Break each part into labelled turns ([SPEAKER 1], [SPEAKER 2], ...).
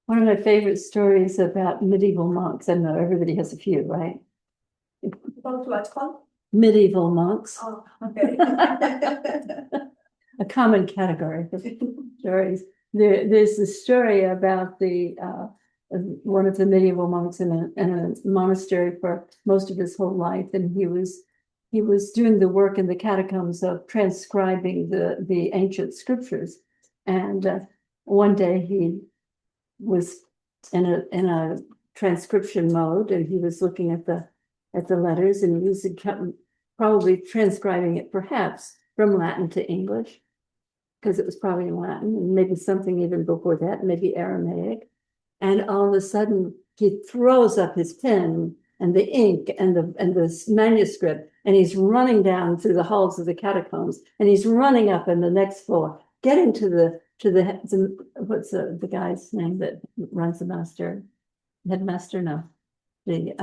[SPEAKER 1] One of my favorite stories about medieval monks, I know everybody has a few, right?
[SPEAKER 2] About what called?
[SPEAKER 1] Medieval monks,
[SPEAKER 2] Oh, okay.
[SPEAKER 1] a common category of stories. There's a story about one of the medieval monks in a monastery for most of his whole life, and he was doing the work in the catacombs of transcribing the ancient scriptures. And one day he was in a transcription mode, and he was looking at the letters, and he was probably transcribing it perhaps from Latin to English, because it was probably in Latin, and maybe something even before that, maybe Aramaic. And all of a sudden, he throws up his pen and the ink and the manuscript, and he's running down through the halls of the catacombs, and he's running up in the next floor, getting to the what's the guy's name that runs the master, headmaster? No, the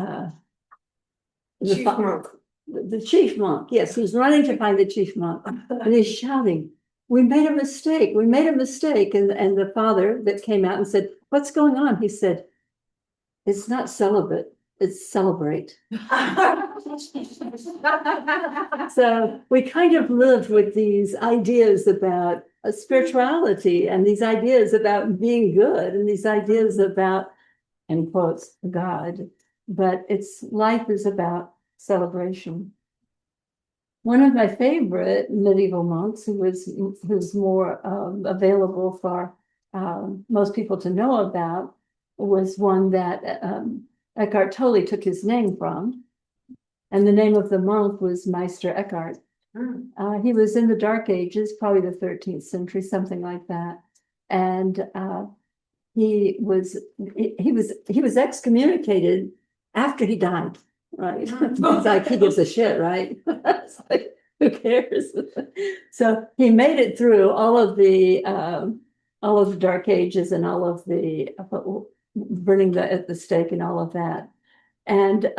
[SPEAKER 2] Chief monk.
[SPEAKER 1] the chief monk. Yes, he's running to find the chief monk, and he's shouting, "We made a mistake! We made a mistake!" And the father that came out and said, "What's going on?" He said, "It's not celibate, it's celebrate." So we kind of live with these ideas about spirituality, and these ideas about being good, and these ideas about, in quotes, God. But life is about celebration. One of my favorite medieval monks, who's more available for most people to know about, was one that Eckhart Tolle took his name from. And the name of the monk was Meister Eckhart. He was in the Dark Ages, probably the 13th century, something like that. And he was excommunicated after he died. Right. It's like he gives a shit, right? It's like, who cares? So he made it through all of the Dark Ages and all of the burning at the stake and all of that. And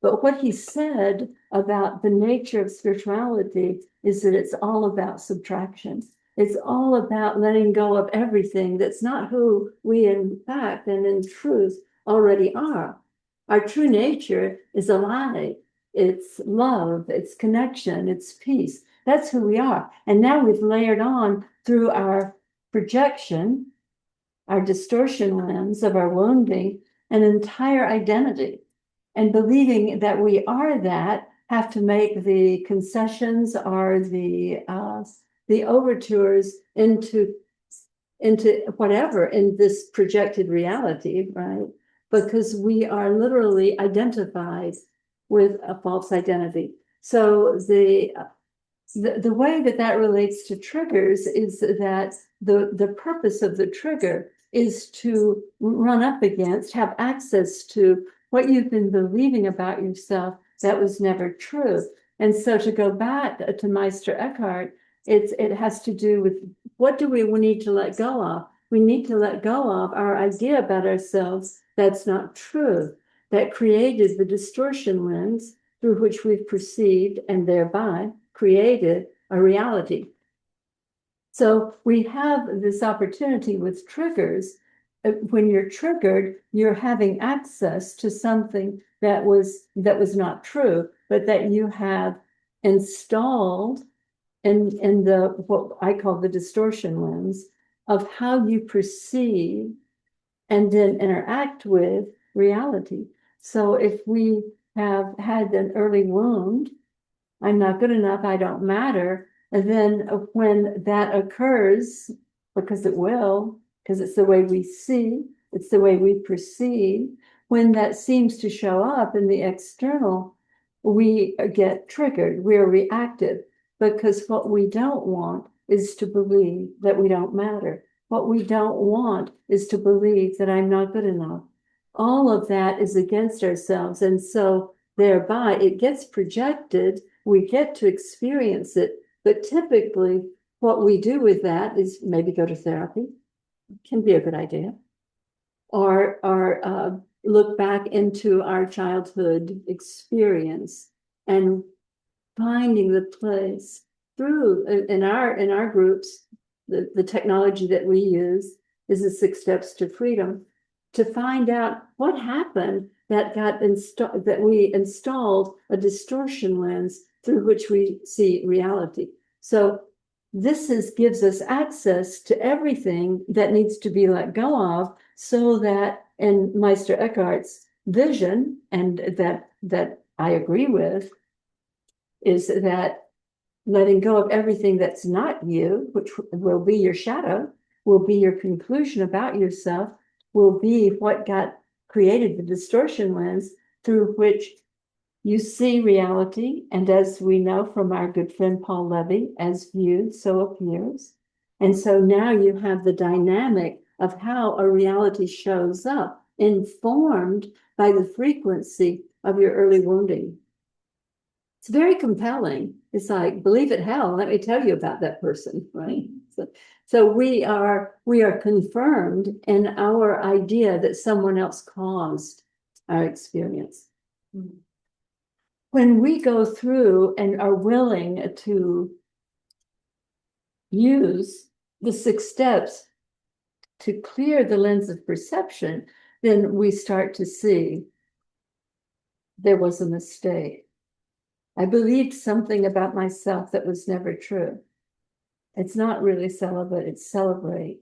[SPEAKER 1] but what he said about the nature of spirituality is that it's all about subtraction. It's all about letting go of everything that's not who we in fact and in truth already are. Our true nature is alive. It's love, it's connection, it's peace. That's who we are. And now we've layered on through our projection, our distortion lens of our wounding, an entire identity. And believing that we are that, have to make the concessions or the overtures into whatever in this projected reality, right? Because we are literally identified with a false identity. So the way that relates to triggers is that the purpose of the trigger is to run up against, have access to what you've been believing about yourself that was never true. And so to go back to Meister Eckhart, it has to do with what do we need to let go of? We need to let go of our idea about ourselves that's not true, that created the distortion lens through which we've perceived and thereby created a reality. So we have this opportunity with triggers. When you're triggered, you're having access to something that was not true, but that you have installed in what I call the distortion lens of how you perceive and then interact with reality. So if we have had an early wound, I'm not good enough, I don't matter, and then when that occurs, because it will, because it's the way we see, it's the way we perceive, when that seems to show up in the external, we get triggered, we're reactive, because what we don't want is to believe that we don't matter. What we don't want is to believe that I'm not good enough. All of that is against ourselves, and so thereby it gets projected, we get to experience it, but typically what we do with that is maybe go to therapy, can be a good idea, or look back into our childhood experience and finding the place through in our groups. The technology that we use is the 6 steps to freedom, to find out what happened that got installed, that we installed a distortion lens through which we see reality. So this gives us access to everything that needs to be let go of, so that in Meister Eckhart's vision, and that I agree with, is that letting go of everything that's not you, which will be your shadow, will be your conclusion about yourself, will be what got created the distortion lens through which you see reality. And as we know from our good friend Paul Levy, as viewed, so appears. And so now you have the dynamic of how a reality shows up, informed by the frequency of your early wounding. It's very compelling. It's like, believe it, hell, let me tell you about that person, right? So we are confirmed in our idea that someone else caused our experience. When we go through and are willing to use the 6 steps to clear the lens of perception, then we start to see there was a mistake. I believed something about myself that was never true. It's not really celibate, it's celebrate.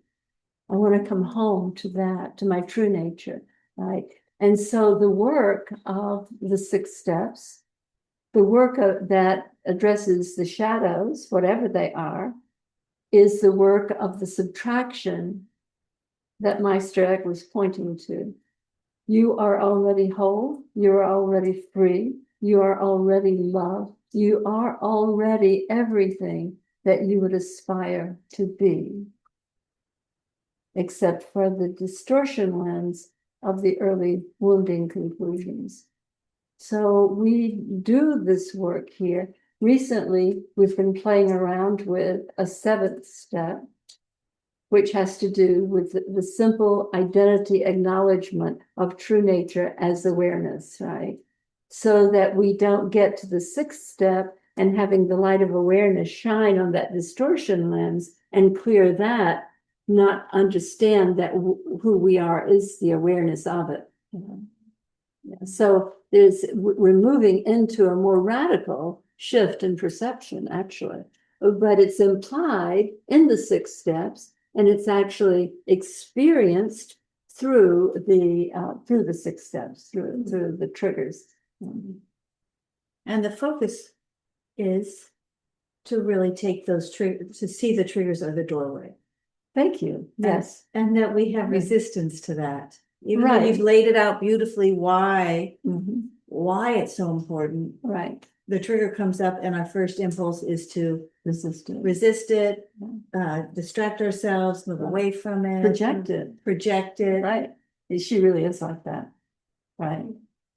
[SPEAKER 1] I want to come home to that, to my true nature, right? And so the work of the 6 steps, the work that addresses the shadows, whatever they are, is the work of the subtraction that Meister Eckhart was pointing to. You are already whole, you are already free, you are already love, you are already everything that you would aspire to be, except for the distortion lens of the early wounding conclusions. So we do this work here. Recently, we've been playing around with a 7th step, which has to do with the simple identity acknowledgement of true nature as awareness, right? So that we don't get to the 6th step and having the light of awareness shine on that distortion lens and clear that, not understand that who we are is the awareness of it. Yeah. So we're moving into a more radical shift in perception, actually, but it's implied in the 6 steps, and it's actually experienced through the 6 steps, through the triggers.
[SPEAKER 3] And the focus is to really take those triggers, to see the triggers are the doorway.
[SPEAKER 1] Thank you. Yes.
[SPEAKER 3] And that we have resistance to that. Even
[SPEAKER 1] Right.
[SPEAKER 3] though you've laid it out beautifully why it's so important.
[SPEAKER 1] Right.
[SPEAKER 3] The trigger comes up and our first impulse is to
[SPEAKER 1] resist it,
[SPEAKER 3] distract ourselves, move away from it. Project it.
[SPEAKER 1] Right. She really is like that. Right.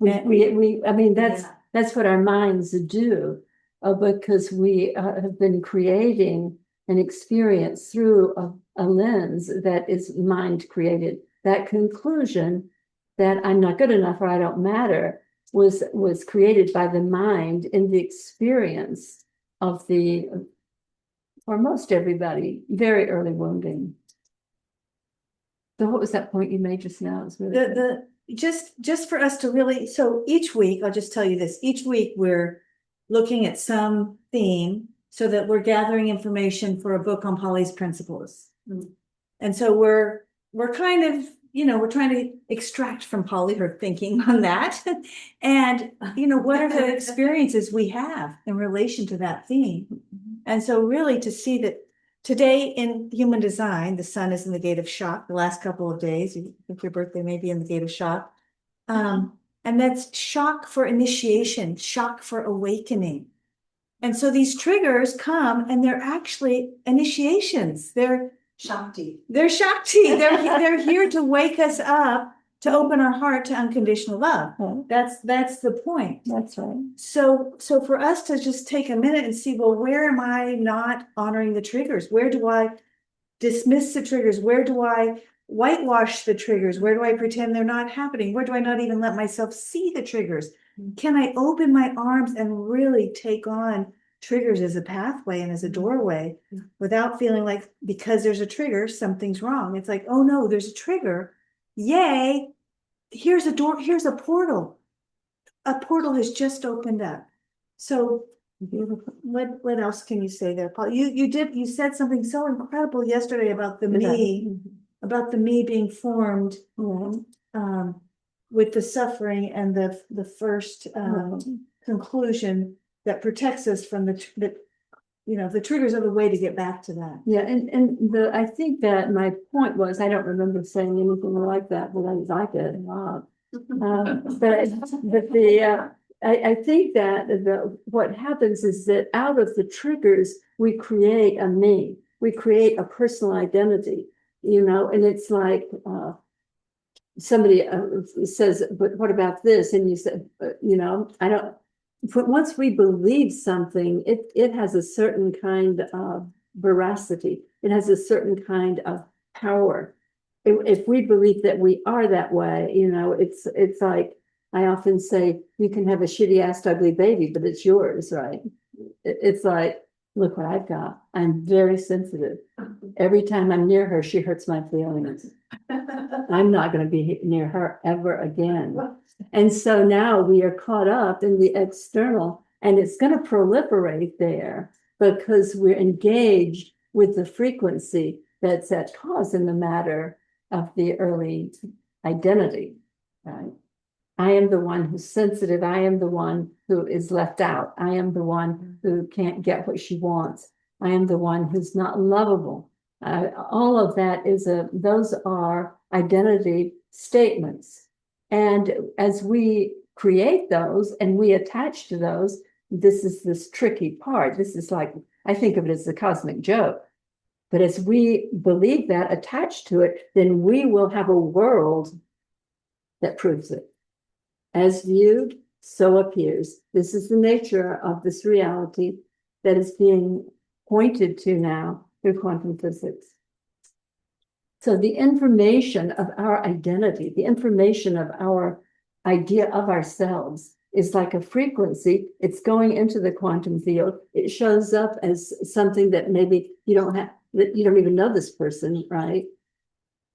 [SPEAKER 1] I mean, that's what our minds do, because we have been creating an experience through a lens that is mind created. That conclusion that I'm not good enough or I don't matter was created by the mind in the experience of for most everybody, very early wounding. So what was that point you made just now? It was really
[SPEAKER 3] just for us to really, so each week, I'll just tell you this, each week we're looking at some theme so that we're gathering information for a book on Pali's principles. And so we're kind of, we're trying to extract from Pali her thinking on that. And, what are the experiences we have in relation to that theme? And so really to see that today in human design, the sun is in the gate of shock. The last couple of days, you think your birthday may be in the gate of shock. And that's shock for initiation, shock for awakening. And so these triggers come and they're actually initiations. They're
[SPEAKER 2] Shakti.
[SPEAKER 3] They're Shakti. They're here to wake us up, to open our heart to unconditional love. That's the point.
[SPEAKER 1] That's right.
[SPEAKER 3] So for us to just take a minute and see, well, where am I not honoring the triggers? Where do I dismiss the triggers? Where do I whitewash the triggers? Where do I pretend they're not happening? Where do I not even let myself see the triggers? Can I open my arms and really take on triggers as a pathway and as a doorway without feeling like because there's a trigger, something's wrong? It's like, oh no, there's a trigger. yay, here's a door, here's a portal. A portal has just opened up. So what else can you say there, Paul? You said something so incredible yesterday about the me, about the me being formed with the suffering and the first conclusion that protects us from the triggers are the way to get back to that.
[SPEAKER 1] Yeah, I think that my point was, I don't remember saying anything like that, but I did a lot. I think that what happens is that out of the triggers, we create a me, we create a personal identity, and it's like, somebody says, but what about this? And you said, I don't, but once we believe something, it has a certain kind of veracity. It has a certain kind of power. If we believe that we are that way, it's like, I often say, you can have a shitty ass ugly baby, but it's yours, right? It's like, look what I've got. I'm very sensitive. Every time I'm near her, she hurts my feelings. I'm not going to be near her ever again. And so now we are caught up in the external, and it's going to proliferate there because we're engaged with the frequency that's at cause in the matter of the early identity, right? I am the one who's sensitive. I am the one who is left out. I am the one who can't get what she wants. I am the one who's not lovable. All of that those are identity statements. And as we create those and we attach to those, this is this tricky part. This is like, I think of it as the cosmic joke. But as we believe that, attached to it, then we will have a world that proves it. As viewed, so appears. This is the nature of this reality that is being pointed to now through quantum physics. So the information of our identity, the information of our idea of ourselves is like a frequency. It's going into the quantum field. It shows up as something that maybe you don't even know this person, right?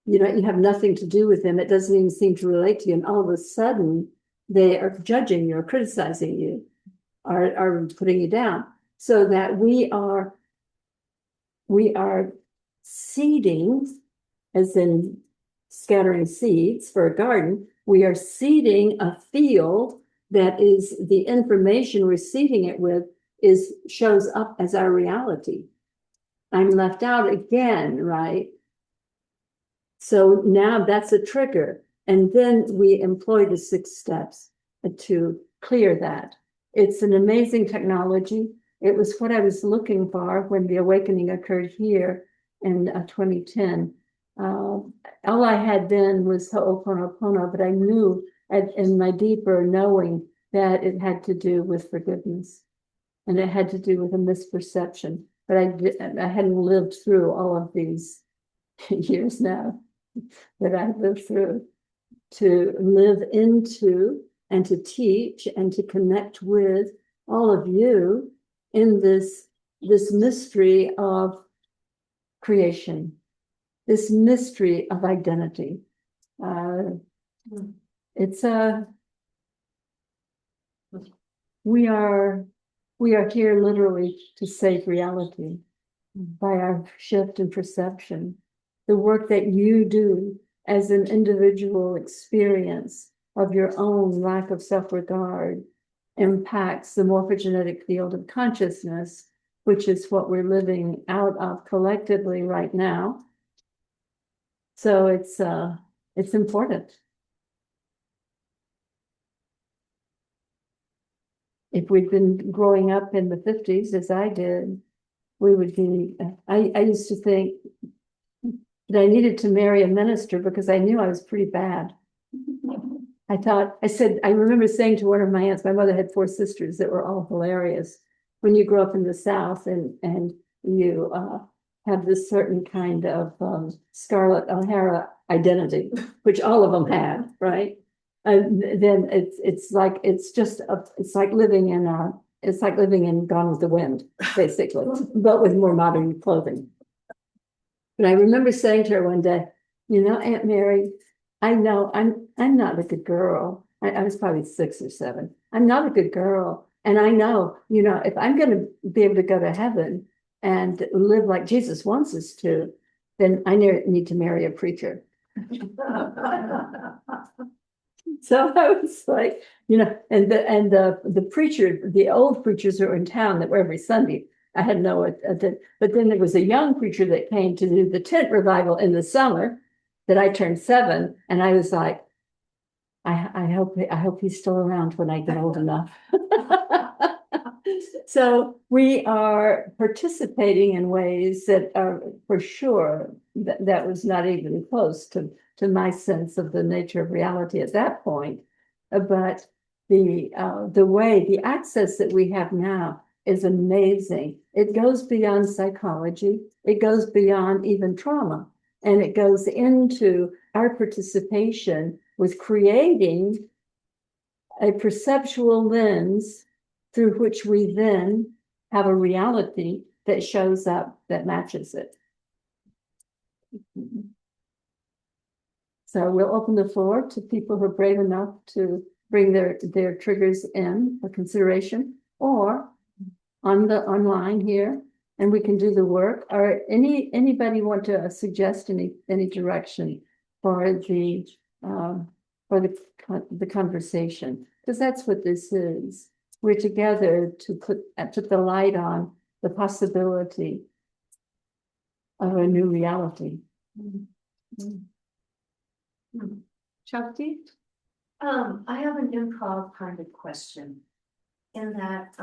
[SPEAKER 1] You have nothing to do with them. It doesn't even seem to relate to you. And all of a sudden, they are judging you or criticizing you, are putting you down. So that we are seeding, as in scattering seeds for a garden. We are seeding a field that is the information we're seeding it with shows up as our reality. I'm left out again, right? So now that's a trigger. And then we employ the 6 steps to clear that. It's an amazing technology. It was what I was looking for when the awakening occurred here in 2010. All I had then was Ho'oponopono, but I knew in my deeper knowing that it had to do with forgiveness. And it had to do with a misperception. But I hadn't lived through all of these years now that I've lived through, to live into and to teach and to connect with all of you in this mystery of creation, this mystery of identity. We are here literally to save reality by our shift in perception. The work that you do as an individual experience of your own lack of self-regard impacts the morphogenetic field of consciousness, which is what we're living out of collectively right now. So it's important. If we'd been growing up in the 50s, as I did, we would be, I used to think that I needed to marry a minister because I knew I was pretty bad. I remember saying to one of my aunts, my mother had 4 sisters that were all hilarious. When you grow up in the South and you have this certain kind of Scarlett O'Hara identity, which all of them had, right? And then it's like living in Gone with the Wind, basically, but with more modern clothing. But I remember saying to her one day, Aunt Mary, I know I'm not a good girl. I was probably 6 or 7. I'm not a good girl. And I know, if I'm gonna be able to go to heaven and live like Jesus wants us to, then I need to marry a preacher. So I was like, and the preacher, the old preachers who were in town that were every Sunday, I had but then there was a young preacher that came to do the tent revival in the summer that I turned 7, and I was like, I hope he's still around when I get old enough. So we are participating in ways that are for sure that was not even close to my sense of the nature of reality at that point. But the access that we have now is amazing. It goes beyond psychology. It goes beyond even trauma. And it goes into our participation with creating a perceptual lens through which we then have a reality that shows up that matches it. So we'll open the floor to people who are brave enough to bring their triggers in for consideration, or on the online here, and we can do the work. Or anybody want to suggest any direction for the conversation, because that's what this is. We're together to put the light on the possibility of a new reality. Shakti?
[SPEAKER 2] I have an improv kind of question. In that,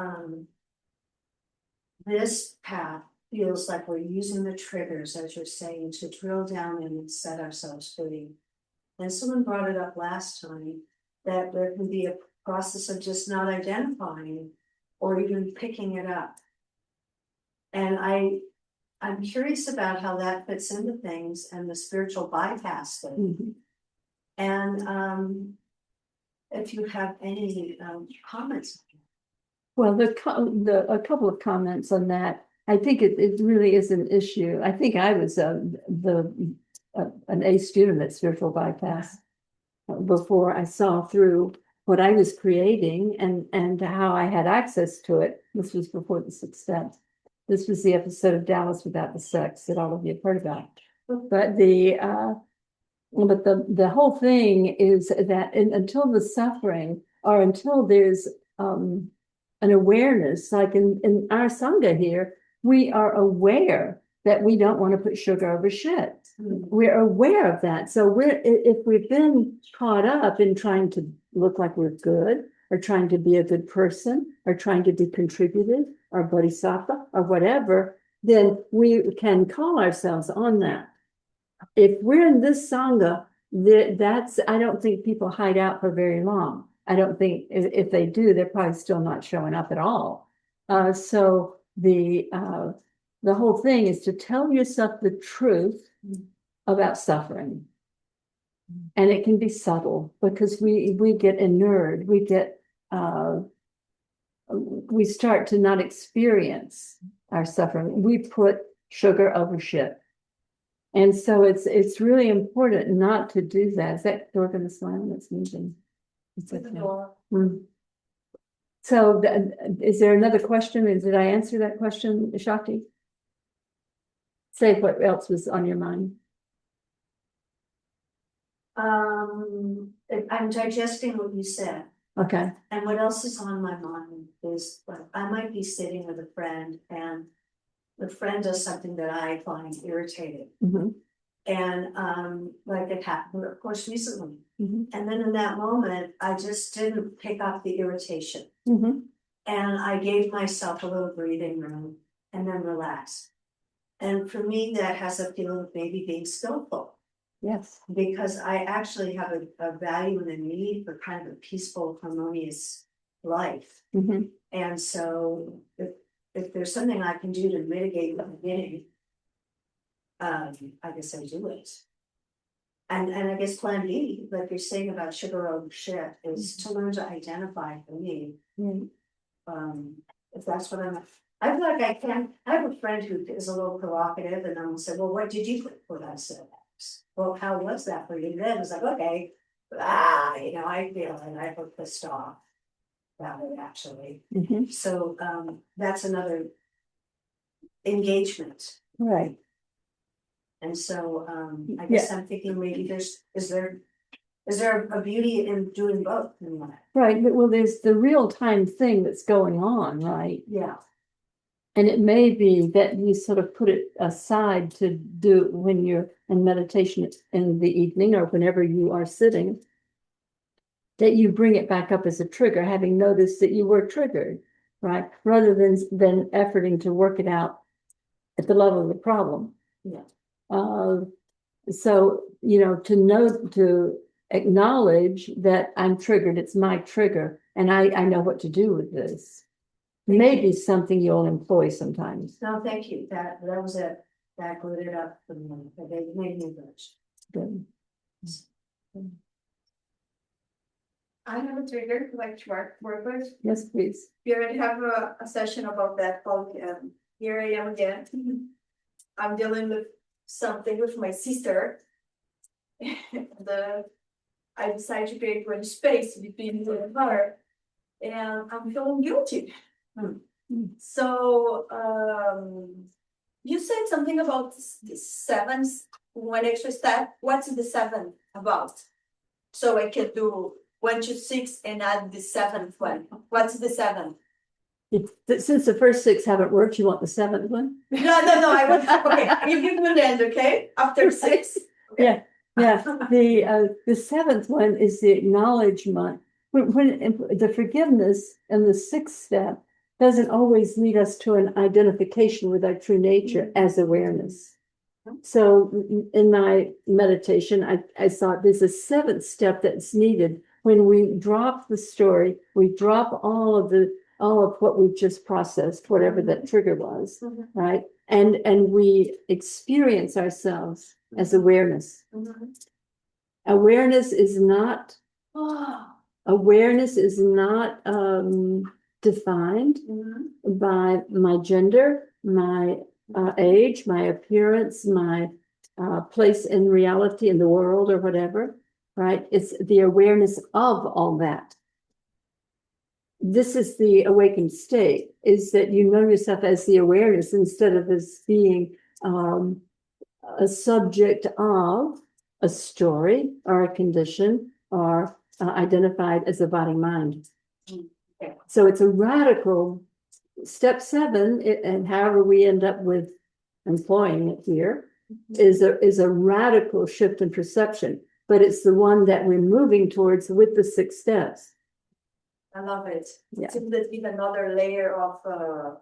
[SPEAKER 2] this path feels like we're using the triggers, as you're saying, to drill down and set ourselves free. And someone brought it up last time, that there can be a process of just not identifying or even picking it up. And I'm curious about how that fits into things and the spiritual bypass thing.
[SPEAKER 1] Mhm.
[SPEAKER 2] And if you have any comments.
[SPEAKER 1] Well, a couple of comments on that. I think it really is an issue. I think I was an A student at spiritual bypass before I saw through what I was creating and how I had access to it. This was before the 6th step. This was the episode of Dallas Without the Sex that all of you have heard about. But the whole thing is that until the suffering, or until there's an awareness, like in our Sangha here, we are aware that we don't want to put sugar over shit. We're aware of that. So if we've been caught up in trying to look like we're good, or trying to be a good person, or trying to be contributive, or bodhisattva, or whatever, then we can call ourselves on that. If we're in this Sangha, I don't think people hide out for very long. I don't think if they do, they're probably still not showing up at all. So the whole thing is to tell yourself the truth about suffering. And it can be subtle, because we get inured, we start to not experience our suffering. We put sugar over shit. And so it's really important not to do that. Is that door going to slam? That's moving. It's okay. So is there another question? Did I answer that question, Shakti? Say what else was on your mind.
[SPEAKER 2] I'm digesting what you said.
[SPEAKER 1] Okay.
[SPEAKER 2] And what else is on my mind is, like, I might be sitting with a friend and the friend does something that I find irritating.
[SPEAKER 1] Mm-hmm.
[SPEAKER 2] And like it happened, of course, recently.
[SPEAKER 1] Mm-hmm.
[SPEAKER 2] And then in that moment, I just didn't pick up the irritation.
[SPEAKER 1] Mm-hmm.
[SPEAKER 2] And I gave myself a little breathing room and then relaxed. And for me, that has a feeling of maybe being skillful.
[SPEAKER 1] Yes.
[SPEAKER 2] Because I actually have a value and a need for kind of a peaceful, harmonious life.
[SPEAKER 1] Mm-hmm.
[SPEAKER 2] And so if there's something I can do to mitigate the beginning, I guess I do it. And I guess plan B, like you're saying about sugar over shit, is to learn to identify for me. If that's what I feel like I have a friend who is a little provocative, and I will say, well, what did you put what I said? Well, how was that for you? Then it's like, okay, I feel and I feel pissed off about it actually.
[SPEAKER 1] Mhm.
[SPEAKER 2] So, that's another engagement.
[SPEAKER 1] Right.
[SPEAKER 2] And so, I guess I'm thinking maybe is there a beauty in doing both in that?
[SPEAKER 1] Right, but well, there's the real time thing that's going on, right?
[SPEAKER 2] Yeah.
[SPEAKER 1] And it may be that you sort of put it aside to do when you're in meditation in the evening or whenever you are sitting, that you bring it back up as a trigger, having noticed that you were triggered, right? Rather than efforting to work it out at the level of the problem.
[SPEAKER 2] Yeah.
[SPEAKER 1] So, to acknowledge that I'm triggered, it's my trigger, and I know what to do with this. Maybe something you'll employ sometimes.
[SPEAKER 2] No, thank you. That was it. That cleared it up for me. That made me blush.
[SPEAKER 1] Good.
[SPEAKER 4] I have a trigger like to work with.
[SPEAKER 1] Yes, please.
[SPEAKER 4] We already have a session about that called Here I Am Again. I'm dealing with something with my sister. I decided to create one space between her and her, and I'm feeling guilty. So you said something about the seventh, one extra step. What's the seventh about? So I can do 1 to 6 and add the seventh one. What's the seventh?
[SPEAKER 1] Since the first 6 haven't worked, you want the 7th one?
[SPEAKER 4] No. I want okay. You give me the end, okay? After 6. Okay.
[SPEAKER 1] Yeah. The 7th one is the acknowledgement. When the forgiveness and the 6th step doesn't always lead us to an identification with our true nature as awareness. So in my meditation, I thought there's a 7th step that's needed when we drop the story, we drop all of what we've just processed, whatever that trigger was, right? And we experience ourselves as awareness. Awareness is not defined by my gender, my age, my appearance, my place in reality in the world or whatever, right? It's the awareness of all that. This is the awakened state, is that you know yourself as the awareness instead of as being a subject of a story or a condition or identified as a body mind.
[SPEAKER 4] Okay.
[SPEAKER 1] So it's a radical step 7, and however we end up with employing it here, is a radical shift in perception, but it's the one that we're moving towards with the 6 steps.
[SPEAKER 4] I love it.
[SPEAKER 1] Yeah.
[SPEAKER 4] It's even another layer of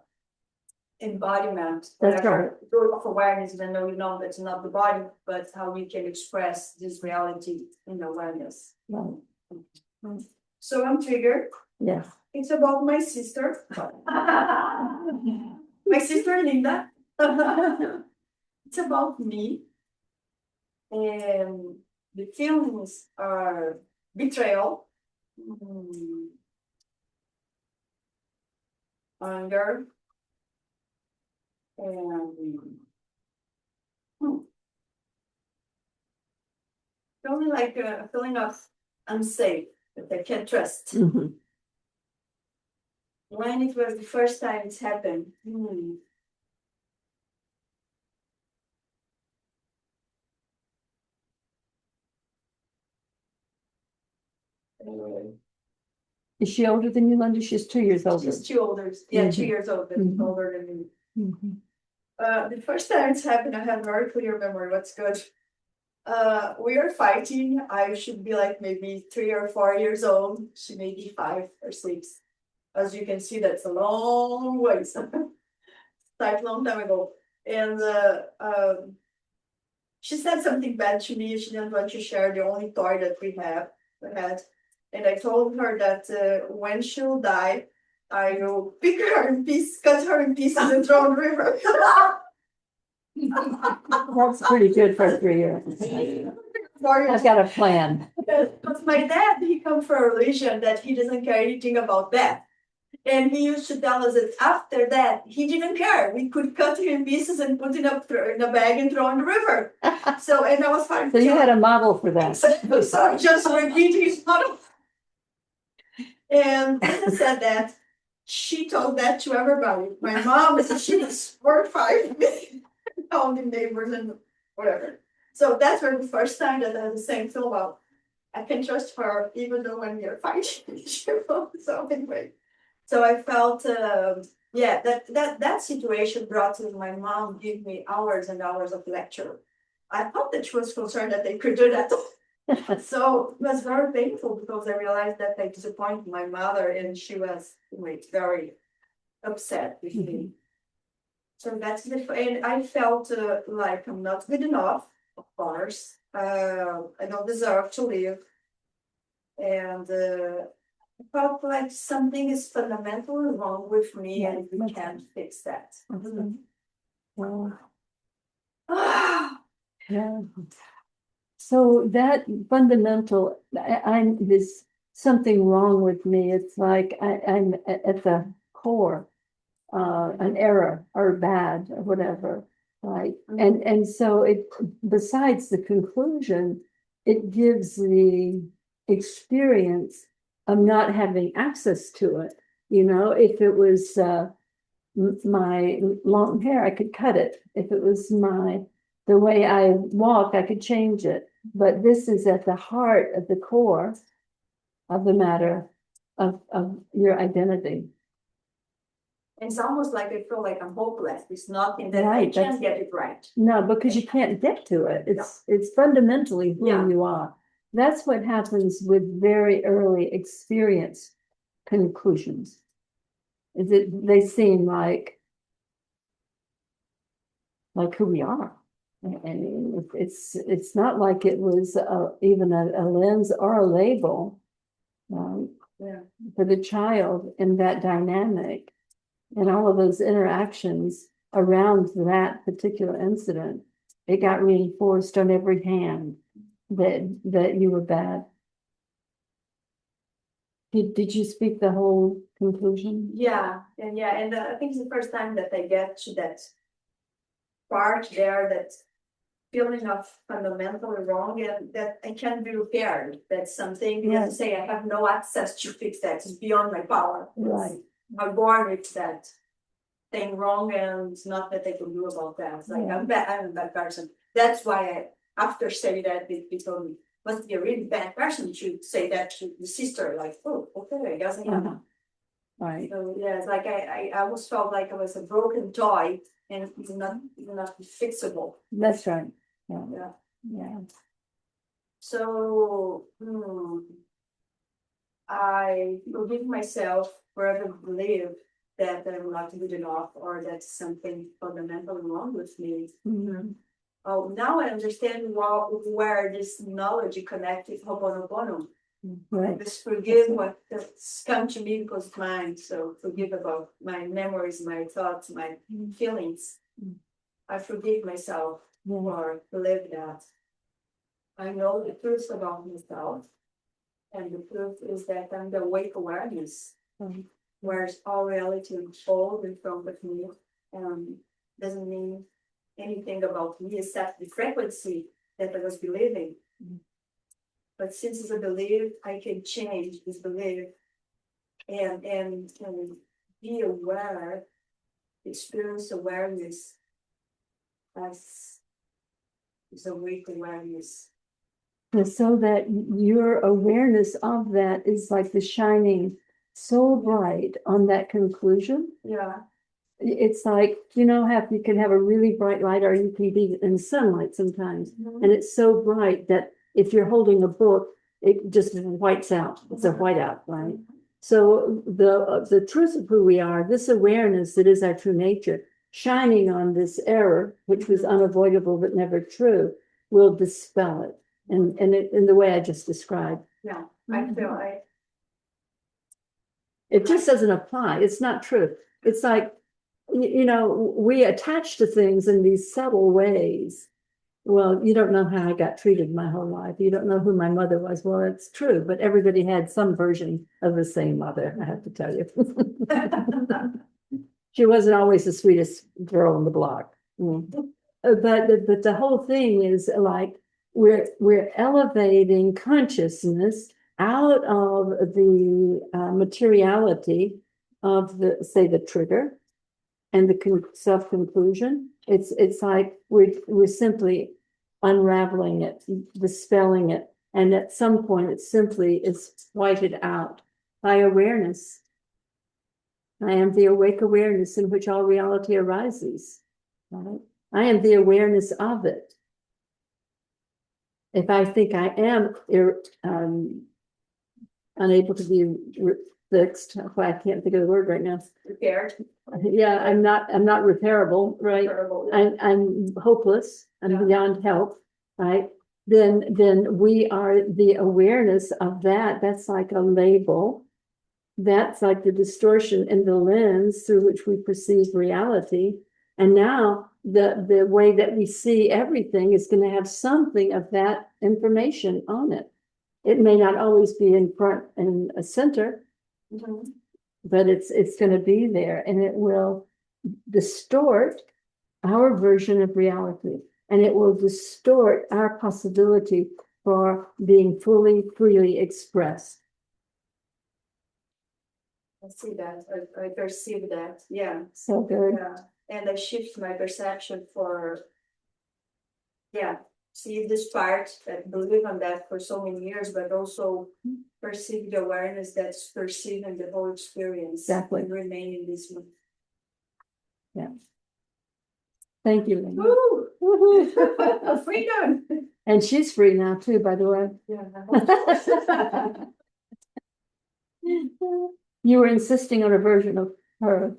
[SPEAKER 4] embodiment.
[SPEAKER 1] That's
[SPEAKER 4] whatever, of awareness, even though we know that's not the body, but how we can express this reality in awareness.
[SPEAKER 1] Right.
[SPEAKER 4] So I'm triggered.
[SPEAKER 1] Yeah.
[SPEAKER 4] It's about my sister. My sister Linda. It's about me. And the feelings are betrayal, anger, and only like a feeling of unsafe, that I can't trust.
[SPEAKER 1] Mhm.
[SPEAKER 4] When it was the first time it's happened,
[SPEAKER 1] Is she older than you, Linda? She's 2 years older.
[SPEAKER 4] she's 2 older, yeah, 2
[SPEAKER 1] Mhm.
[SPEAKER 4] years older,
[SPEAKER 1] Mhm.
[SPEAKER 4] older than me.
[SPEAKER 1] Mhm.
[SPEAKER 4] The first time it's happened, I have very clear memory. What's good? We are fighting. I should be like maybe 3 or 4 years old. She may be 5 or 6. As you can see, that's a long ways. Like long time ago. And she said something bad to me. She didn't want to share the only toy that we had. And I told her that when she'll die, I will pick her in pieces, cut her in pieces, and throw in the river.
[SPEAKER 1] That's pretty good for a 3-year-old. I've got a plan.
[SPEAKER 4] But my dad, he comes from a religion that he doesn't care anything about that. And he used to tell us that after that, he didn't care. We could cut it in pieces and put it up in a bag and throw in the river. So, and I was fine.
[SPEAKER 1] So you had a model for that.
[SPEAKER 4] So I just repeating his model. And Linda said that she told that to everybody. My mom, she was horrified, all the neighbors and whatever. So that's where the first time that I was saying, so well, I can trust her even though when we are fighting. So anyway, so I felt, yeah, that situation brought to my mom give me hours and hours of lecture. I thought that she was concerned that they could do that. So it was very painful because I realized that I disappointed my mother and she was very upset with me. So that's the, and I felt like I'm not good enough, of course. I don't deserve to live. And I felt like something is fundamentally wrong with me and we can't fix that.
[SPEAKER 1] Wow. Yeah. So that fundamental, there's something wrong with me. It's like I'm at the core, an error or bad or whatever, right? And so it, besides the conclusion, it gives the experience of not having access to it. You know, if it was my long hair, I could cut it. If it was the way I walk, I could change it. But this is at the heart of the core of the matter of your identity.
[SPEAKER 4] It's almost like I feel like I'm hopeless. It's nothing that I
[SPEAKER 1] Right,
[SPEAKER 4] can't get it right.
[SPEAKER 1] No, because you can't get to it. It's fundamentally who
[SPEAKER 4] Yeah.
[SPEAKER 1] you are. That's what happens with very early experience conclusions. Is that they seem like who we are. And it's not like it was even a lens or a label for the child in that dynamic and all of those interactions around that particular incident. It got reinforced on every hand that you were bad. Did you speak the whole conclusion?
[SPEAKER 4] Yeah, and I think it's the first time that I get to that part there, that feeling of fundamentally wrong and that I can't be repaired. That's something you have to say, I have no access to fix that. It's beyond my power.
[SPEAKER 1] Right.
[SPEAKER 4] I'm born with that thing wrong and it's not that I can do about that. It's like I'm a bad person. That's why after saying that, they told me, must be a really bad person to say that to the sister, like, oh, okay, I guess I am.
[SPEAKER 1] Right.
[SPEAKER 4] So yeah, it's like I almost felt like I was a broken toy and it's not fixable.
[SPEAKER 1] That's right. Yeah.
[SPEAKER 4] So I forgive myself for ever believe that I'm not good enough or that something fundamentally wrong with me. Oh, now I understand where this knowledge connected with Ho'oponopono.
[SPEAKER 1] Right.
[SPEAKER 4] Just forgive what has come to me because it's mine. So forgive about my memories, my thoughts, my feelings. I forgive myself for believe that. I know the truth about myself. And the truth is that I'm the awake awareness, where all reality unfolds in front of me. Doesn't mean anything about me except the frequency that I was believing. But since it's a belief, I can change this belief and be aware, experience awareness as awake awareness.
[SPEAKER 1] So that your awareness of that is like the shining so bright on that conclusion.
[SPEAKER 4] Yeah.
[SPEAKER 1] It's like, you know, how you can have a really bright light or you can be in sunlight sometimes. And it's so bright that if you're holding a book, it just whites out. It's a whiteout, right? So the truth of who we are, this awareness that is our true nature, shining on this error, which was unavoidable but never true, will dispel it. And in the way I just described.
[SPEAKER 4] Yeah, I feel
[SPEAKER 1] it just doesn't apply. It's not true. It's like, you know, we attach to things in these subtle ways well, you don't know how I got treated my whole life. You don't know who my mother was. Well, it's true, but everybody had some version of the same mother, I have to tell you. She wasn't always the sweetest girl on the block. But the whole thing is like, we're elevating consciousness out of the materiality of the, say, the trigger and the self-conclusion. It's like we're simply unraveling it, dispelling it, and at some point it simply is whited out by awareness. I am the awake awareness in which all reality arises. Right? I am the awareness of it. If I think I am unable to be fixed, I can't think of the word right now.
[SPEAKER 4] Repaired.
[SPEAKER 1] Yeah, I'm not repairable, right? I'm hopeless, I'm beyond help, right? Then we are the awareness of that. That's like a label. That's like the distortion in the lens through which we perceive reality. And now the way that we see everything is going to have something of that information on it. It may not always be in front and a center, but it's going to be there, and it will distort our version of reality, and it will distort our possibility for being freely expressed.
[SPEAKER 4] I see that, I perceive that, yeah.
[SPEAKER 1] So good.
[SPEAKER 4] Yeah, and I shift my perception for, yeah, see this part, that believe on that for so many years, but also perceive the awareness that's perceiving the whole experience.
[SPEAKER 1] Exactly.
[SPEAKER 4] And remain in this one.
[SPEAKER 1] Yeah. Thank you, Lynn.
[SPEAKER 4] Woo!
[SPEAKER 1] Woohoo.
[SPEAKER 4] Freedom!
[SPEAKER 1] And she's free now too, by the way.
[SPEAKER 4] Yeah.
[SPEAKER 1] You were insisting on a version of her.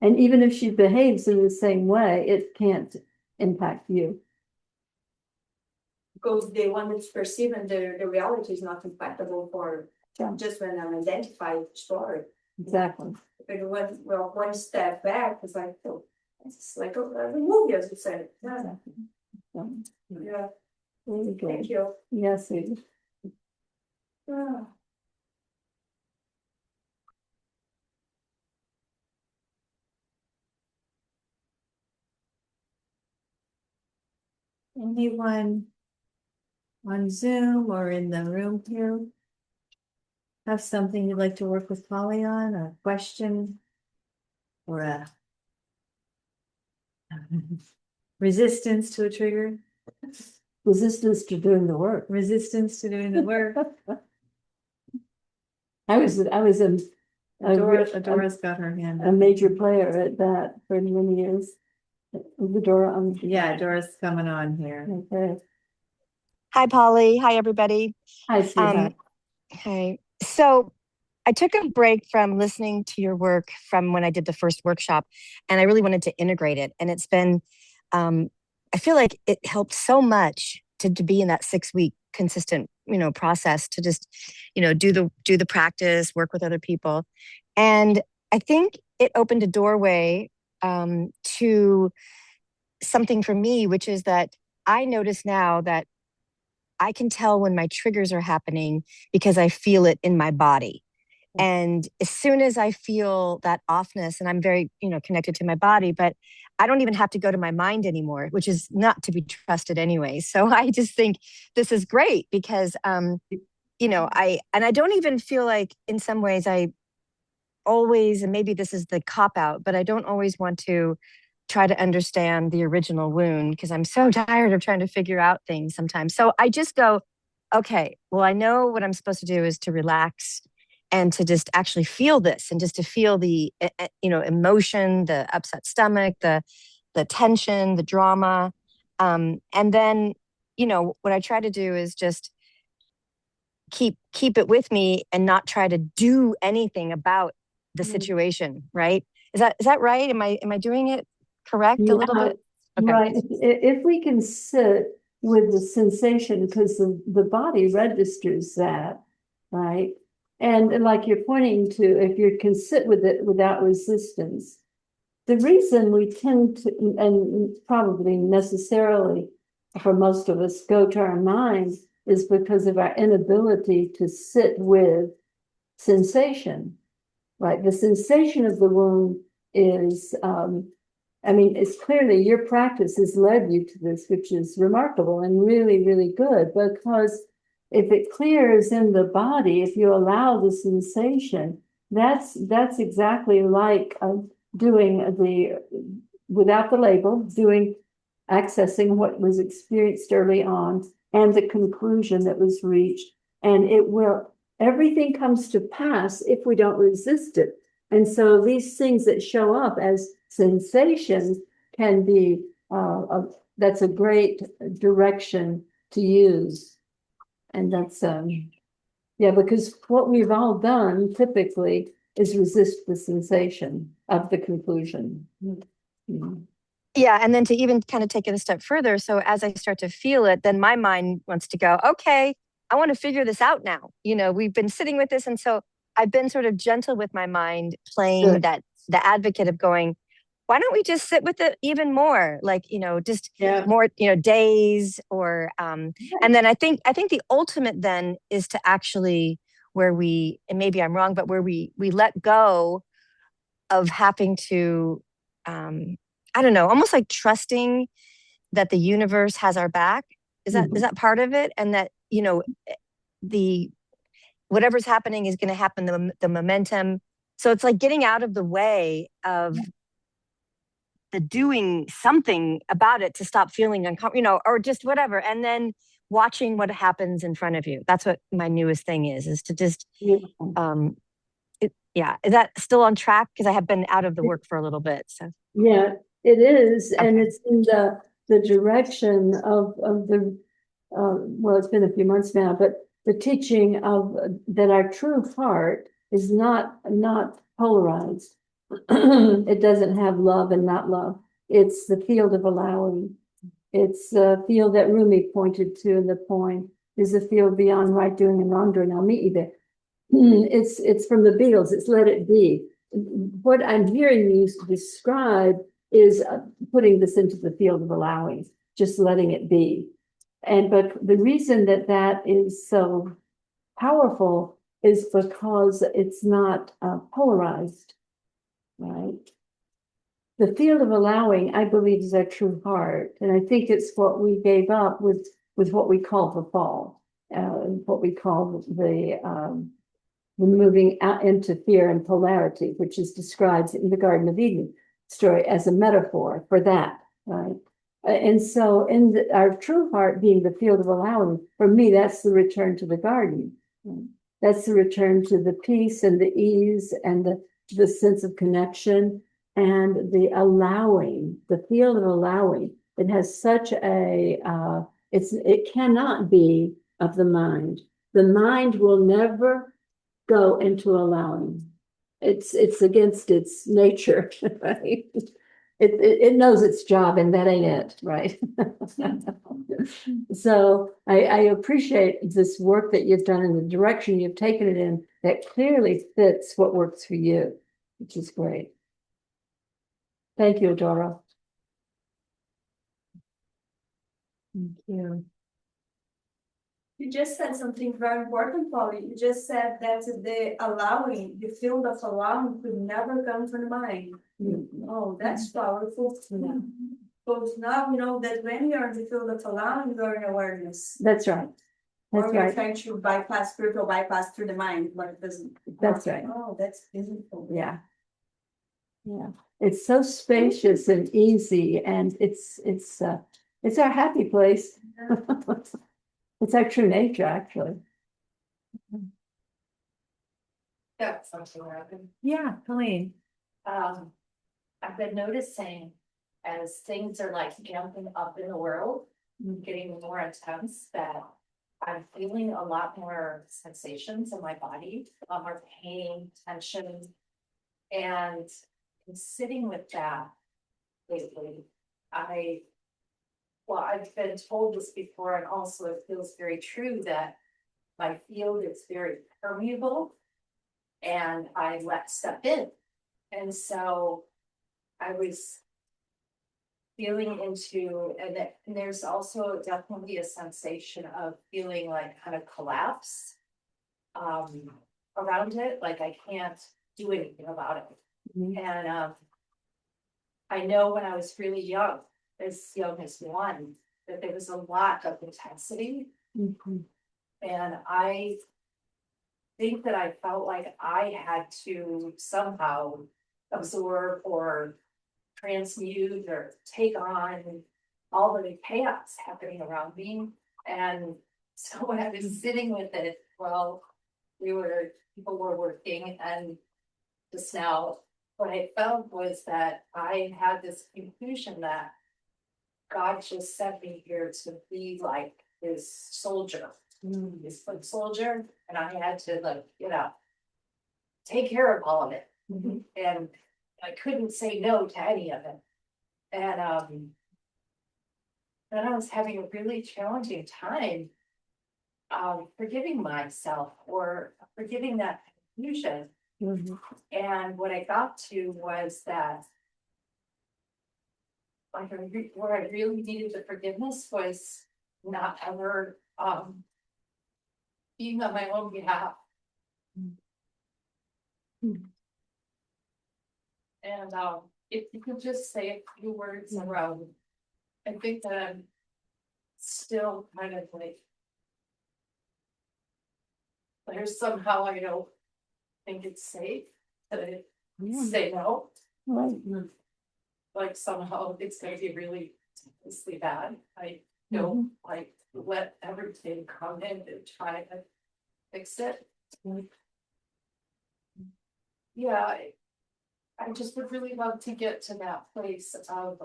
[SPEAKER 1] And even if she behaves in the same way, it can't impact you.
[SPEAKER 4] Because the one that's perceiving the reality is not impactable for just when I'm identified story.
[SPEAKER 1] Exactly.
[SPEAKER 4] And when, well, one step back, it's like, oh, it's like a movie, as you said. Yeah.
[SPEAKER 1] Exactly. So,
[SPEAKER 4] Yeah.
[SPEAKER 1] very good.
[SPEAKER 4] Thank you.
[SPEAKER 1] Yes, Susan.
[SPEAKER 4] Yeah.
[SPEAKER 3] Anyone on Zoom or in the room here have something you'd like to work with Polly on, a question or a resistance to a trigger,
[SPEAKER 1] Resistance to doing the work.
[SPEAKER 3] resistance to doing the work?
[SPEAKER 1] I was
[SPEAKER 3] Adora's got her hand
[SPEAKER 1] a
[SPEAKER 3] up.
[SPEAKER 1] major player at that for many years. Dora,
[SPEAKER 3] Yeah, Dora's coming on here.
[SPEAKER 1] okay.
[SPEAKER 5] Hi, Polly. Hi, everybody.
[SPEAKER 1] Hi, sweetheart.
[SPEAKER 5] Hi. So I took a break from listening to your work from when I did the first workshop, and I really wanted to integrate it. And it's been, I feel like it helped so much to be in that 6-week consistent, process to just, do the practice, work with other people. And I think it opened a doorway to something for me, which is that I notice now that I can tell when my triggers are happening because I feel it in my body. And as soon as I feel that offness, and I'm very, connected to my body, but I don't even have to go to my mind anymore, which is not to be trusted anyway. So I just think this is great because, I don't even feel like in some ways I always, and maybe this is the cop out, but I don't always want to try to understand the original wound because I'm so tired of trying to figure out things sometimes. So I just go, okay, well, I know what I'm supposed to do is to relax and to just actually feel this and just to feel the, emotion, the upset stomach, the tension, the drama. And then, what I try to do is just keep it with me and not try to do anything about the situation. Right. Is that right? Am I doing it correct a little bit? Okay.
[SPEAKER 1] Right. If we can sit with the sensation, because the body registers that, right? And like you're pointing to, if you can sit with it without resistance, the reason we tend to, and probably necessarily for most of us, go to our minds is because of our inability to sit with sensation, right? The sensation of the wound is, I mean, it's clearly your practice has led you to this, which is remarkable and really, really good, because if it clears in the body, if you allow the sensation, that's exactly like doing without the label, accessing what was experienced early on and the conclusion that was reached. And everything comes to pass if we don't resist it. And so these things that show up as sensations can be, that's a great direction to use. And that's, yeah, because what we've all done typically is resist the sensation of the conclusion. Mm-hmm.
[SPEAKER 5] Yeah. And then to even kind of take it a step further. So as I start to feel it, then my mind wants to go, okay, I want to figure this out now. We've been sitting with this. And so I've been sort of gentle with my mind, playing the advocate of going, why don't we just sit with it even more? Like, just more, days or, and then I think the ultimate then is to actually where we, and maybe I'm wrong, but where we let go of having to, I don't know, almost like trusting that the universe has our back. Is that part of it? And that, the whatever's happening is going to happen, the momentum. So it's like getting out of the way of the doing something about it to stop feeling uncomfortable, or just whatever. And then watching what happens in front of you. That's what my newest thing is to just, yeah. Is that still on track? Because I have been out of the work for a little bit. So
[SPEAKER 1] yeah, it is.
[SPEAKER 5] Okay.
[SPEAKER 1] And it's in the direction of the, well, it's been a few months now, but the teaching of that our true heart is not polarized. It doesn't have love and not love. It's the field of allowing. It's the field that Rumi pointed to in the poem, is the field beyond right doing and wrongdoing. I'll meet you there. It's from the Beatles. It's Let It Be. What I'm hearing you describe is putting this into the field of allowing, just letting it be. But the reason that is so powerful is because it's not polarized, right? The field of allowing, I believe, is our true heart. And I think it's what we gave up with what we call the fall, what we call the moving out into fear and polarity, which is described in the Garden of Eden story as a metaphor for that, right? And so our true heart being the field of allowing, for me, that's the return to the garden. That's the return to the peace and the ease and the sense of connection and the allowing, the field of allowing. It has such a, it cannot be of the mind. The mind will never go into allowing. It's against its nature, right? It knows its job, and that ain't it, right? So I appreciate this work that you've done and the direction you've taken it in that clearly fits what works for you, which is great. Thank you, Adora. Thank you.
[SPEAKER 6] You just said something very important, Polly. You just said that the allowing, the field of allowing could never come from the mind. Oh, that's powerful.
[SPEAKER 1] Yeah.
[SPEAKER 6] Because now we know that when you're in the field of allowing, you're in awareness.
[SPEAKER 1] That's right. That's
[SPEAKER 6] Or you're
[SPEAKER 1] right.
[SPEAKER 6] trying to bypass spiritual bypass through the mind, but it doesn't.
[SPEAKER 1] That's right.
[SPEAKER 6] Oh, that's beautiful.
[SPEAKER 1] Yeah. Yeah. It's so spacious and easy, and it's our happy place. It's our true nature, actually.
[SPEAKER 7] Yeah, something happened.
[SPEAKER 3] Yeah, Colleen.
[SPEAKER 7] I've been noticing as things are like jumping up in the world, getting more intense, that I'm feeling a lot more sensations in my body, a lot more pain, tension. And in sitting with that lately, I've been told this before, and also it feels very true that my field is very permeable and I let stuff in. And so I was feeling into, and there's also definitely a sensation of feeling like kind of collapse around it, like I can't do anything about it.
[SPEAKER 1] Mhm.
[SPEAKER 7] And I know when I was really young as 1, that there was a lot of intensity.
[SPEAKER 1] Mhm.
[SPEAKER 7] And I think that I felt like I had to somehow absorb or transmute or take on all the chaos happening around me. And so when I was sitting with it, well, people were working, and just now, what I felt was that I had this conclusion that God just sent me here to be like his soldier, his foot soldier, and I had to take care of all of it. And I couldn't say no to any of it. And then I was having a really challenging time forgiving myself or forgiving that confusion.
[SPEAKER 1] Mhm.
[SPEAKER 7] And what I got to was that where I really needed the forgiveness was not ever being on my own behalf. And if you could just say a few words around, I think that I'm still kind of like, there's somehow I don't think it's safe to say no.
[SPEAKER 1] Right.
[SPEAKER 7] Like somehow it's gonna be really bad. I don't like let everything come in and try to fix it. Yeah, I just would really love to get to that place of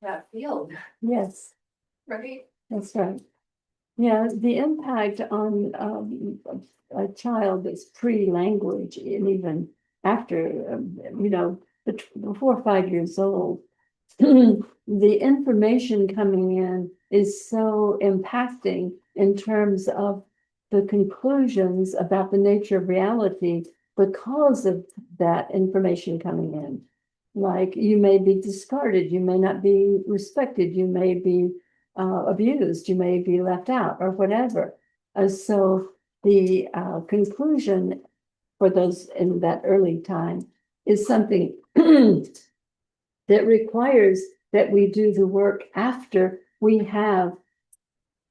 [SPEAKER 7] that field,
[SPEAKER 1] Yes,
[SPEAKER 7] right?
[SPEAKER 1] that's right. Yeah, the impact on a child that's pre-language and even after, before 5 years old, the information coming in is so impacting in terms of the conclusions about the nature of reality because of that information coming in. Like you may be discarded, you may not be respected, you may be abused, you may be left out or whatever. So the conclusion for those in that early time is something that requires that we do the work after we have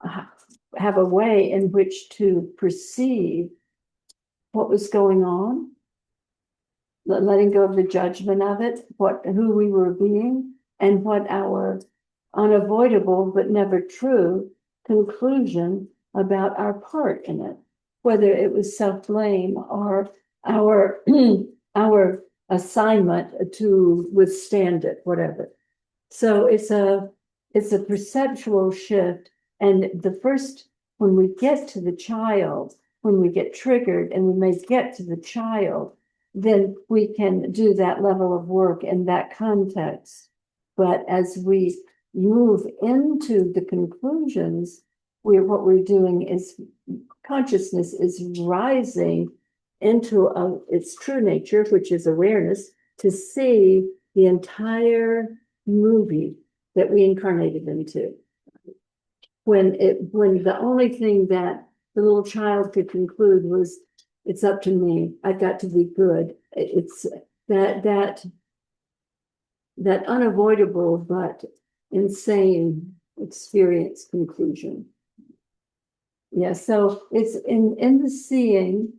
[SPEAKER 1] a way in which to perceive what was going on, letting go of the judgment of it, who we were being, and what our unavoidable but never true conclusion about our part in it, whether it was self-blame or our our assignment to withstand it, whatever. So it's a perceptual shift. And when we get to the child, when we get triggered and we may get to the child, then we can do that level of work in that context. But as we move into the conclusions, what we're doing is consciousness is rising into its true nature, which is awareness, to see the entire movie that we incarnated into. When the only thing that the little child could conclude was, it's up to me, I've got to be good. It's that unavoidable but insane experience conclusion. Yeah, so it's in the seeing,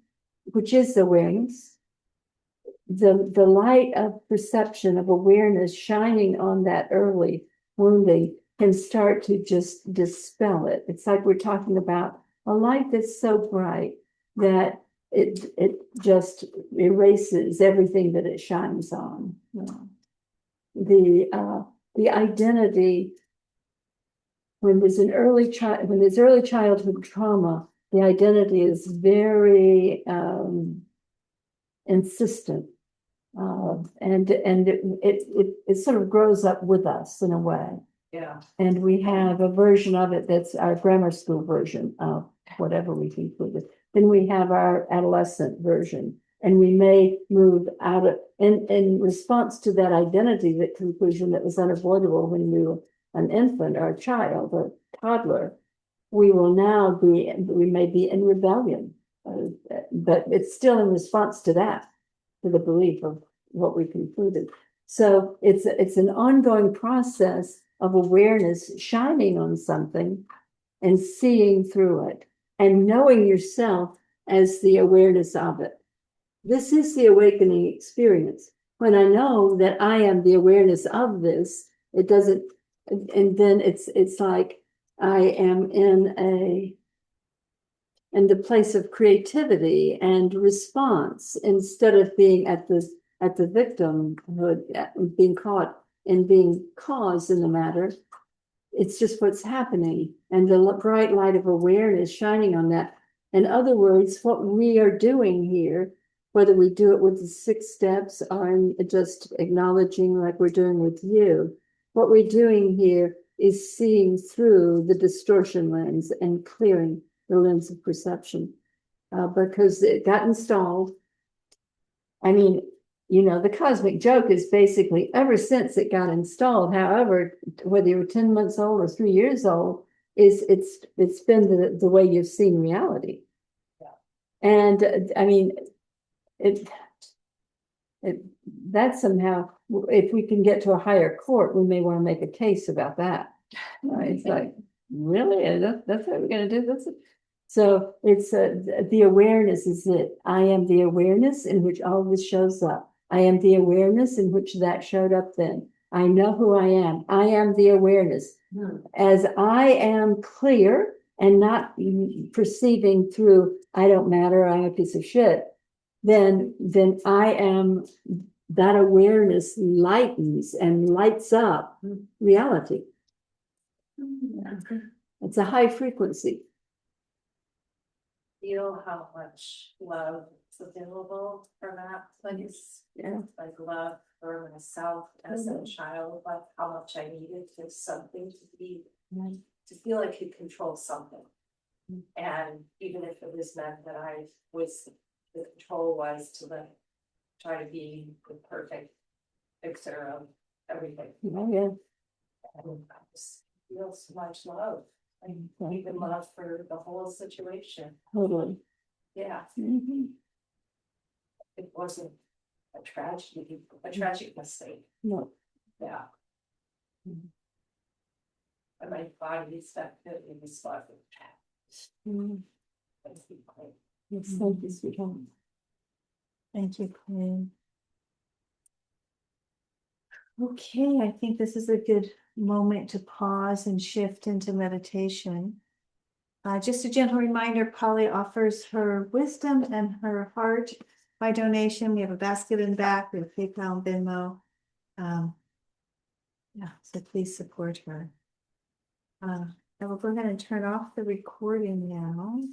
[SPEAKER 1] which is awareness, the light of perception, of awareness shining on that early wounding can start to just dispel it. It's like we're talking about a light that's so bright that it just erases everything that it shines on. The identity, when there's early childhood trauma, the identity is very insistent. And it sort of grows up with us in a way.
[SPEAKER 7] Yeah.
[SPEAKER 1] And we have a version of it that's our grammar school version of whatever we concluded. Then we have our adolescent version. And we may move out of, in response to that identity, that conclusion that was unavoidable when we were an infant or a child or toddler, we will now be, we may be in rebellion. But it's still in response to that, to the belief of what we concluded. So it's an ongoing process of awareness shining on something and seeing through it and knowing yourself as the awareness of it. This is the awakening experience. When I know that I am the awareness of this, it doesn't, and then it's like I am in the place of creativity and response instead of being at the victimhood, being caught and being caused in the matter. It's just what's happening, and the bright light of awareness shining on that. In other words, what we are doing here, whether we do it with the 6 steps or in just acknowledging like we're doing with you, what we're doing here is seeing through the distortion lens and clearing the lens of perception, because it got installed. I mean, you know, the cosmic joke is basically ever since it got installed, however, whether you were 10 months old or 3 years old, it's been the way you've seen reality. Yeah. And I mean, that somehow, if we can get to a higher court, we may want to make a case about that. It's like, really? That's what we're going to do? That's it. So it's the awareness is it. I am the awareness in which all this shows up. I am the awareness in which that showed up then. I know who I am. I am the awareness. As I am clear and not perceiving through, I don't matter, I'm a piece of shit, then I am, that awareness lightens and lights up reality. It's a high frequency.
[SPEAKER 7] Feel how much love is available from that place.
[SPEAKER 1] Yeah.
[SPEAKER 7] Like love for myself as a child, like how much I needed for something to be, to feel like you control something. And even if it was meant that the control was to try to be the perfect fixer of everything.
[SPEAKER 1] Oh, yeah.
[SPEAKER 7] And I just feel so much love. And even love for the whole situation.
[SPEAKER 1] Totally.
[SPEAKER 7] Yeah. It wasn't a tragic mistake.
[SPEAKER 1] No.
[SPEAKER 7] Yeah. And my body definitely responded.
[SPEAKER 1] Yes, thank you, sweetheart.
[SPEAKER 3] Thank you, Quinn. Okay, I think this is a good moment to pause and shift into meditation. Just a gentle reminder, Polly offers her wisdom and her heart by donation. We have a basket in the back with PayPal and Venmo. Yeah, so please support her. I will go ahead and turn off the recording now.